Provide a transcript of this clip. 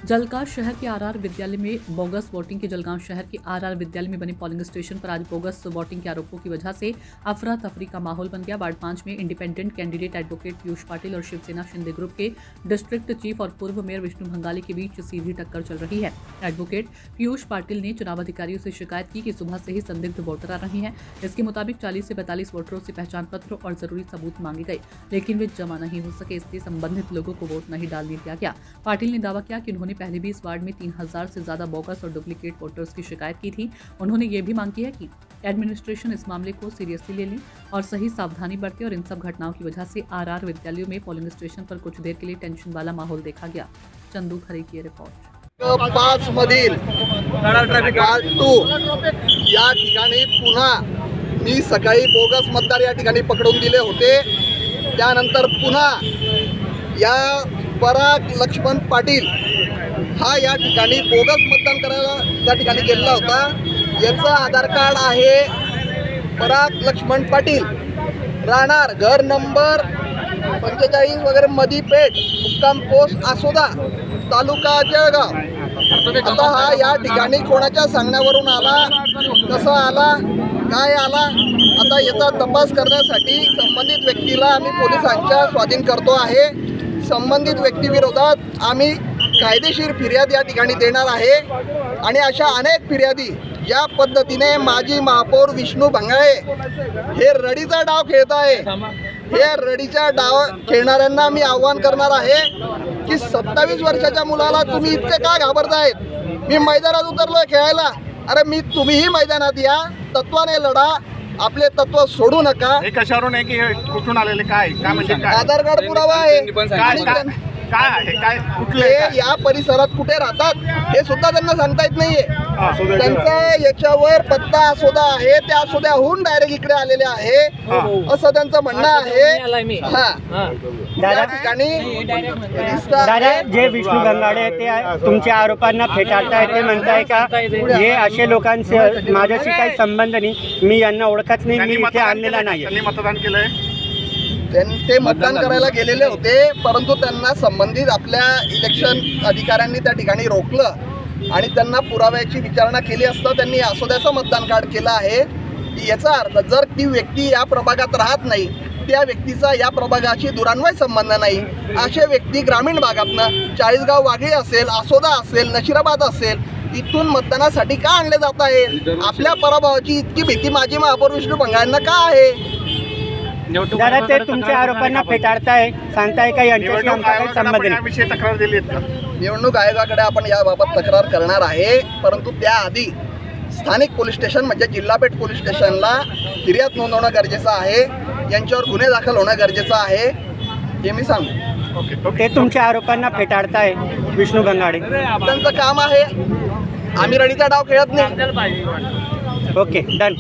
जलगांव शहर के आरआर विद्यालय में बोगस वोटिंग के जलगांव शहर के आरआर विद्यालय में बने पोलिंग स्टेशन पर आज बोगस वोटिंग के आरोपों की वजह से अफरा तफरी का माहौल बन गया। वार्ड 5 में independent candidate advocate Piyush Patil और शिवसेना शिंदे ग्रुप के डिस्ट्रिक्ट चीफ और पूर्व मेयर विष्णु भंगाली के बीच सीधी टक्कर चल रही है। एडवोकेट पीयूष पाटिल ने चुनाव अधिकारियों से शिकायत की कि सुबह से ही संदिग्ध वोटर आ रहे हैं। इसके मुताबिक 40 से 42 वोटरों से पहचान पत्र और जरूरी सबूत मांगे गए, लेकिन वे जमा नहीं हो सके, इसलिए संबंधित लोगों को वोट नहीं डालने दिया गया। पाटिल ने दावा किया कि उन्होंने पहले भी इस वार्ड में 3000 से ज्यादा बोगस और डुप्लीकेट वोटर्स की शिकायत की थी। उन्होंने ये भी मांग की है कि एडमिनिस्ट्रेशन इस मामले को सीरियसली ले लें और सही सावधानी बरते। और इन सब घटनाओं की वजह से आरआर विद्यालयों में पोलिंग स्टेशन पर कुछ देर के लिए टेंशन वाला माहौल देखा गया। चंदू खरे की रिपोर्ट। 5 मधील वार्ड 2 या ठिकाणी पुन्हा मी सकाळी बोगस मतदार या ठिकाणी पकडून दिले होते। त्यानंतर पुन्हा या पराग लक्ष्मण पाटील हा या ठिकाणी बोगस मतदान करायला त्या ठिकाणी गेलेला होता। याचा आधार कार्ड आहे पराग लक्ष्मण पाटील, राहणार घर नंबर 45 वगैरे मधीपेठ, मुक्काम पोस्ट आसोदा, तालुका जळगाव। आता हा या ठिकाणी कोणाच्या सांगण्यावरून आला, कसा आला, काय आला, आता याचा तपास करण्यासाठी संबंधित व्यक्तीला आम्ही पोलिसांच्या स्वाधीन करतो आहे। संबंधित व्यक्तीविरोधात आम्ही कायदेशीर फिर्याद या ठिकाणी देणार आहे आणि अशा अनेक फिर्यादी या पद्धतीने माजी महापौर विष्णू भंगाळे हे रडीचा डाव खेळत आहे। हे रडीचा डाव खेळणाऱ्यांना मी आव्हान करणार आहे की 27 वर्षाच्या मुलाला तुम्ही इतके का घाबरतायत? मी मैदानात उतरलोय खेळायला, अरे तुम्हीही मैदानात या, तत्वाने लढा, आपले तत्व सोडू नका। हे कशावरून आहे की कुठून आलेले, काय म्हणजे काय आधार कार्ड पुरावा आहे, काय आहे, काय कुठले या परिसरात कुठे राहतात हे सुद्धा त्यांना सांगता येत नाहीये। त्यांचा याच्यावर पत्ता आसोदा आहे, त्या आसोद्याहून डायरेक्ट इकडे आलेले आहे असं त्यांचं म्हणणं आहे। दादा ठिकाणी दादा जे विष्णू भंगाळे ते तुमच्या आरोपांना फेटाळताय, ते म्हणताय का हे असे लोकांचे माझ्याशी काही संबंध नाही, मी यांना ओळखत नाही, मी इथे आणलेला नाही। त्यांनी मतदान केलंय, ते मतदान करायला गेलेले होते, परंतु त्यांना संबंधित आपल्या इलेक्शन अधिकाऱ्यांनी त्या ठिकाणी रोखलं आणि त्यांना पुराव्याची विचारणा केली असता त्यांनी आसोद्याचं मतदान कार्ड केलं आहे। याचा अर्थ जर ती व्यक्ती या प्रभागात राहत नाही, त्या व्यक्तीचा या प्रभागाशी दुरान्वय संबंध नाही, असे व्यक्ती ग्रामीण भागातनं चाळीसगाव वाघळी असेल, आसोदा असेल, नशिराबाद असेल, इथून मतदानासाठी का आणले जात आहे? आपल्या पराभवाची इतकी भीती माजी महापौर विष्णू भंगाळेंना का आहे? दादा ते तुमच्या आरोपांना फेटाळताय, सांगताय का यांच्याशी आमचा काही संबंध नाही? याविषयी तक्रार दिली आहेत का? निवडणूक आयोगाकडे आपण याबाबत तक्रार करणार आहे, परंतु त्याआधी स्थानिक पोलीस स्टेशन म्हणजे जिल्हापेठ पोलीस स्टेशनला फिर्याद नोंदवणं गरजेचं आहे, यांच्यावर गुन्हे दाखल होणं गरजेचं आहे, हे मी सांगतो। ते तुमच्या आरोपांना फेटाळताय विष्णू भंगाळे, त्यांचं काम आहे, आम्ही रडीचा डाव खेळत नाही। Okay, done.